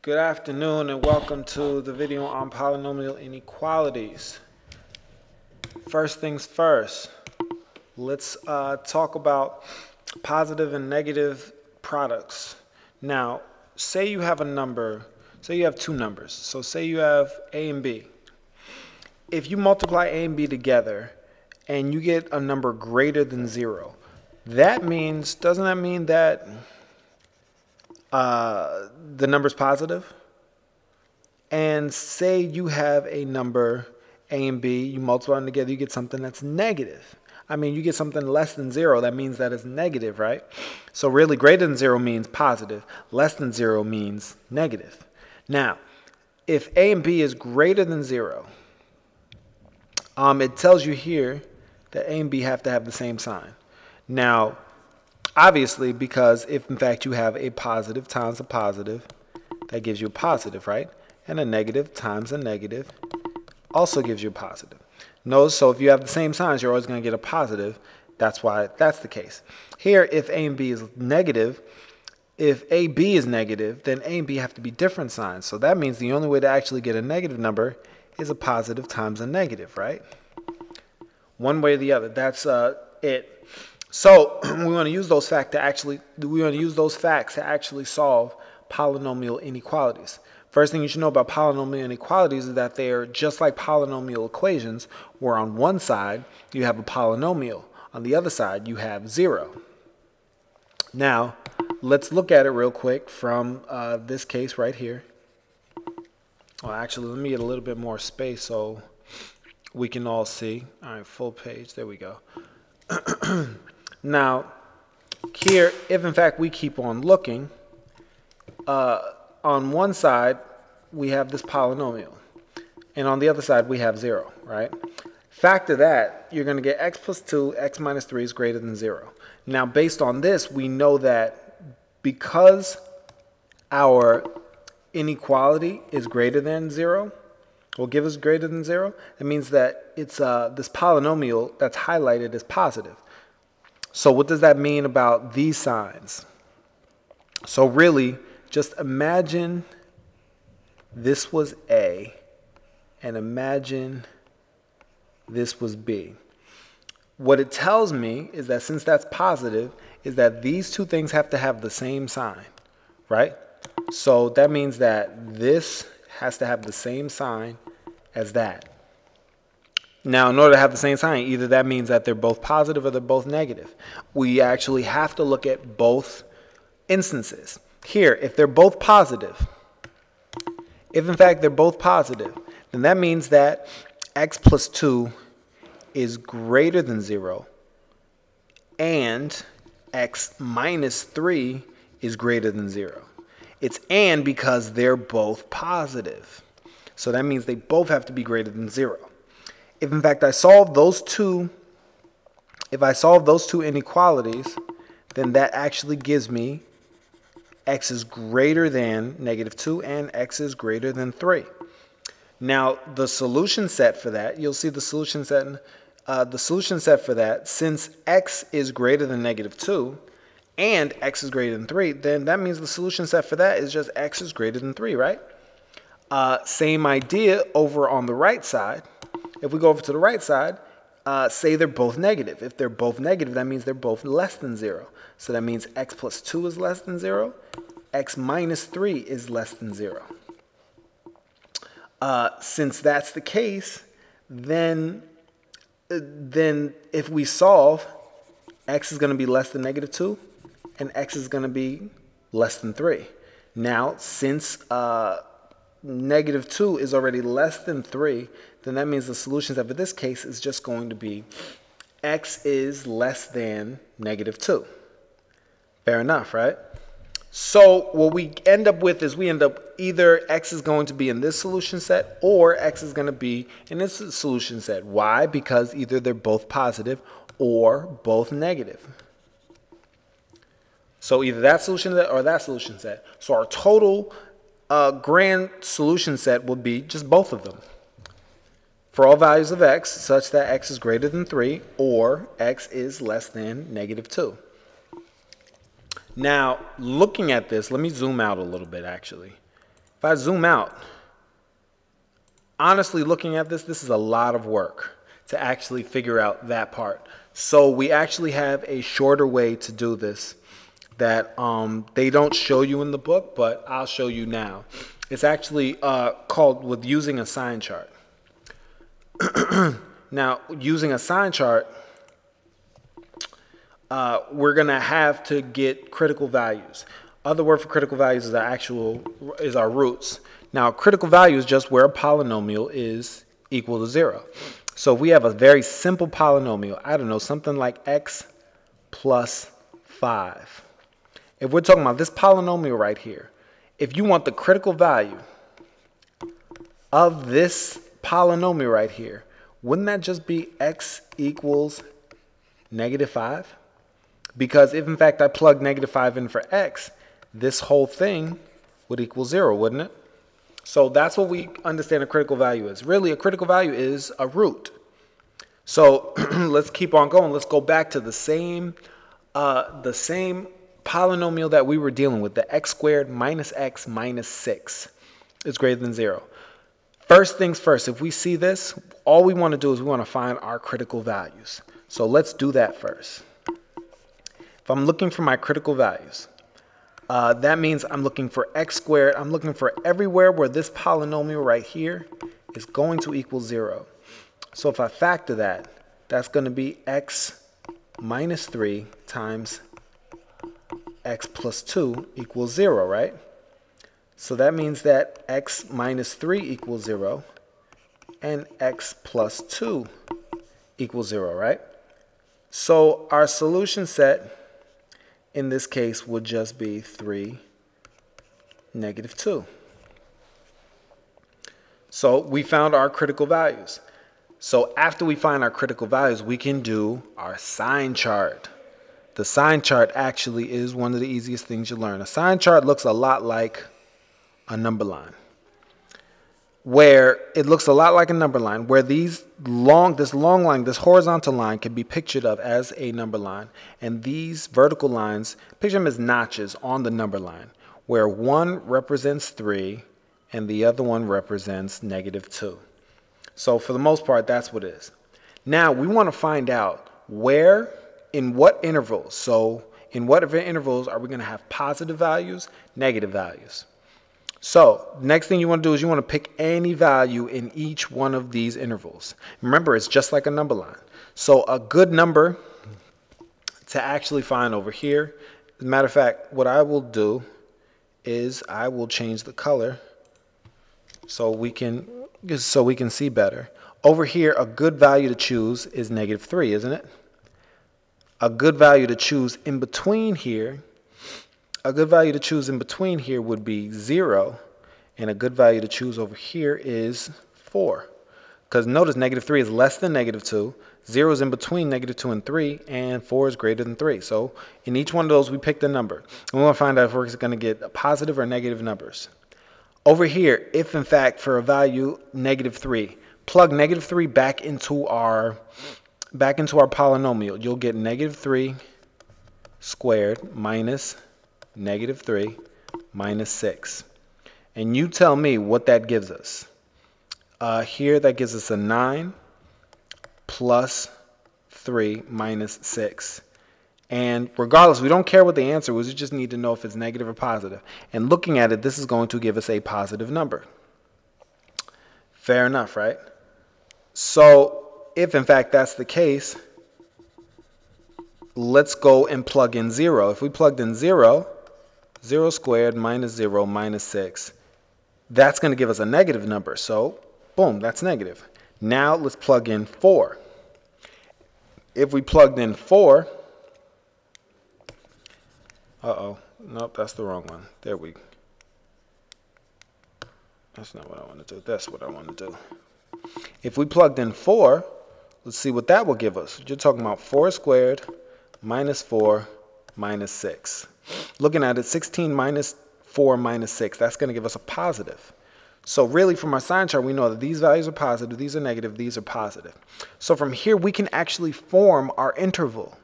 Good afternoon and welcome to the video on polynomial inequalities. First things first, let's talk about positive and negative products. Now, say you have a number, say you have two numbers. So say you have A and B. If you multiply A and B together and you get a number greater than 0, that means, doesn't that mean that the number's positive? And say you have a number A and B, you multiply them together, you get something that's negative. I mean, you get something less than 0, that means that it's negative, right? So really, greater than 0 means positive, less than 0 means negative. Now, if A and B is greater than 0, it tells you here that A and B have to have the same sign. Now, obviously, because if in fact you have a positive times a positive, that gives you a positive, right? And a negative times a negative also gives you a positive. Notice, so if you have the same signs, you're always going to get a positive. That's why that's the case. Here, if A and B is negative, if AB is negative, then A and B have to be different signs. So that means the only way to actually get a negative number is a positive times a negative, right? One way or the other. That's it. So we want to use those facts to actually solve polynomial inequalities. First thing you should know about polynomial inequalities is that they are just like polynomial equations, where on one side you have a polynomial, on the other side you have 0. Now, let's look at it real quick from this case right here. Well, actually, let me get a little bit more space so we can all see. All right, full page. There we go. Now, here, if in fact we keep on looking, on one side we have this polynomial, and on the other side we have 0, right? Factor that, you're going to get x plus 2, x minus 3 is greater than 0. Now, based on this, we know that because our inequality is greater than 0, will give us greater than 0, it means that it's this polynomial that's highlighted is positive. So what does that mean about these signs? So really, just imagine this was A, and imagine this was B. What it tells me is that since that's positive, is that these two things have to have the same sign, right? So that means that this has to have the same sign as that. Now, in order to have the same sign, either that means that they're both positive or they're both negative. We actually have to look at both instances. Here, if they're both positive, if in fact they're both positive, then that means that x plus 2 is greater than 0 and x minus 3 is greater than 0. It's and because they're both positive. So that means they both have to be greater than 0. If in fact I solve those two inequalities, then that actually gives me x is greater than negative 2 and x is greater than 3. Now, the solution set for that, you'll see the solution set for that, since x is greater than negative 2 and x is greater than 3, then that means the solution set for that is just x is greater than 3, right? Same idea over on the right side. If we go over to the right side, say they're both negative. If they're both negative, that means they're both less than 0. So that means x plus 2 is less than 0. X minus 3 is less than 0. Since that's the case, then if we solve, x is going to be less than negative 2, and x is going to be less than 3. Now, since negative 2 is already less than 3, then that means the solution set for this case is just going to be x is less than negative 2. Fair enough, right? So what we end up with is either x is going to be in this solution set or x is going to be in this solution set. Why? Because either they're both positive or both negative. So either that solution set or that solution set. So our total grand solution set will be just both of them for all values of x such that x is greater than 3 or x is less than negative 2. Now, looking at this, let me zoom out a little bit actually. If I zoom out, honestly looking at this is a lot of work to actually figure out that part. So we actually have a shorter way to do this that they don't show you in the book, but I'll show you now. It's actually called with using a sign chart. Now, using a sign chart, we're going to have to get critical values. Other word for critical values is our roots. Now, critical value is just where a polynomial is equal to 0. So if we have a very simple polynomial, I don't know, something like x plus 5. If we're talking about this polynomial right here, if you want the critical value of this polynomial right here, wouldn't that just be x equals negative 5? Because if in fact I plug negative 5 in for x, this whole thing would equal 0, wouldn't it? So that's what we understand a critical value is. Really, a critical value is a root. So let's keep on going. Let's go back to the same polynomial that we were dealing with, the x squared minus x minus 6 is greater than 0. First things first, if we see this, all we want to do is we want to find our critical values. So let's do that first. If I'm looking for my critical values, that means I'm looking for x squared. I'm looking for everywhere where this polynomial right here is going to equal 0. So if I factor that, that's going to be x minus 3 times x plus 2 equals 0, right? So that means that x minus 3 equals 0 and x plus 2 equals 0, right? So our solution set in this case would just be 3, negative 2. So we found our critical values. So after we find our critical values, we can do our sign chart. The sign chart actually is one of the easiest things you learn. A sign chart looks a lot like a number line. Where it looks a lot like a number line, where this long line, this horizontal line can be pictured of as a number line, and these vertical lines, picture them as notches on the number line, where one represents 3 and the other one represents negative 2. So for the most part, that's what it is. Now we want to find out where, in what intervals. So in what intervals are we going to have positive values, negative values? So next thing you want to do is you want to pick any value in each one of these intervals. Remember, it's just like a number line. So a good number to actually find over here, as a matter of fact, what I will do is I will change the color so we can see better. Over here, a good value to choose is negative 3, isn't it? A good value to choose in between here, would be 0, and a good value to choose over here is 4. Because notice negative 3 is less than negative 2, 0 is in between negative 2 and 3, and 4 is greater than 3. So in each one of those, we pick the number. And we want to find out if we're going to get positive or negative numbers. Over here, if in fact for a value negative 3, plug negative 3 back into our polynomial, you'll get negative 3 squared minus negative 3 minus 6. And you tell me what that gives us. Here that gives us a 9 plus 3 minus 6. And regardless, we don't care what the answer was. We just need to know if it's negative or positive. And looking at it, this is going to give us a positive number. Fair enough, right? So if in fact that's the case, let's go and plug in 0. If we plugged in 0, 0 squared minus 0 minus 6, that's going to give us a negative number. So boom, that's negative. Now let's plug in 4. If we plugged in 4, nope, that's the wrong one. There we go. That's not what I want to do. That's what I want to do. If we plugged in 4, let's see what that will give us. You're talking about 4 squared minus 4 minus 6. Looking at it, 16 minus 4 minus 6, that's going to give us a positive. So really from our sign chart, we know that these values are positive, these are negative, these are positive. So from here, we can actually form our interval.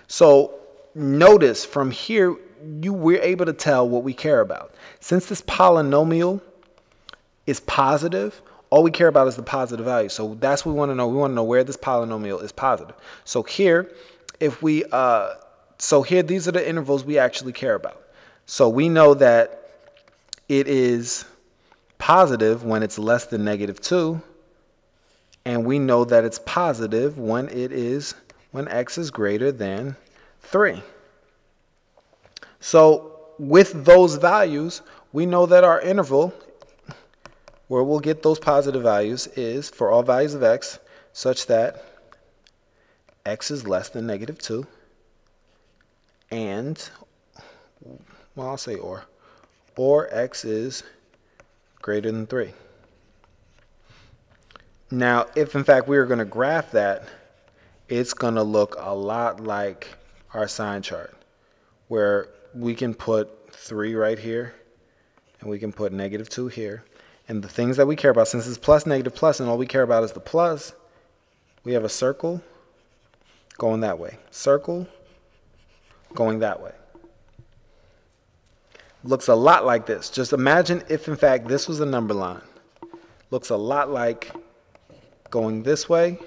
So notice from here, we're able to tell what we care about. Since this polynomial is positive, all we care about is the positive value. So that's what we want to know. We want to know where this polynomial is positive. So here, if we, these are the intervals we actually care about. So we know that it is positive when it's less than -2, and we know that it's positive when x is greater than 3. So with those values, we know that our interval where we'll get those positive values is for all values of x such that x is less than -2 and, well, I'll say or x is greater than 3. Now, if in fact we are going to graph that, it's going to look a lot like our sign chart, where we can put 3 right here, and we can put -2 here. And the things that we care about, since it's plus, negative, plus, and all we care about is the plus, we have a circle going that way, circle going that way. Looks a lot like this. Just imagine if in fact this was a number line. Looks a lot like going this way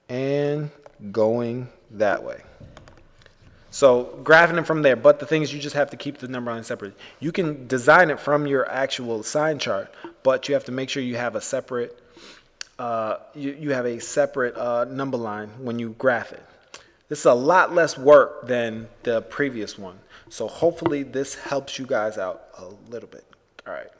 and going that way. So graphing it from there, but the thing is you just have to keep the number line separate. You can design it from your actual sign chart, but you have to make sure you have a separate number line when you graph it. This is a lot less work than the previous one. So hopefully this helps you guys out a little bit. All right.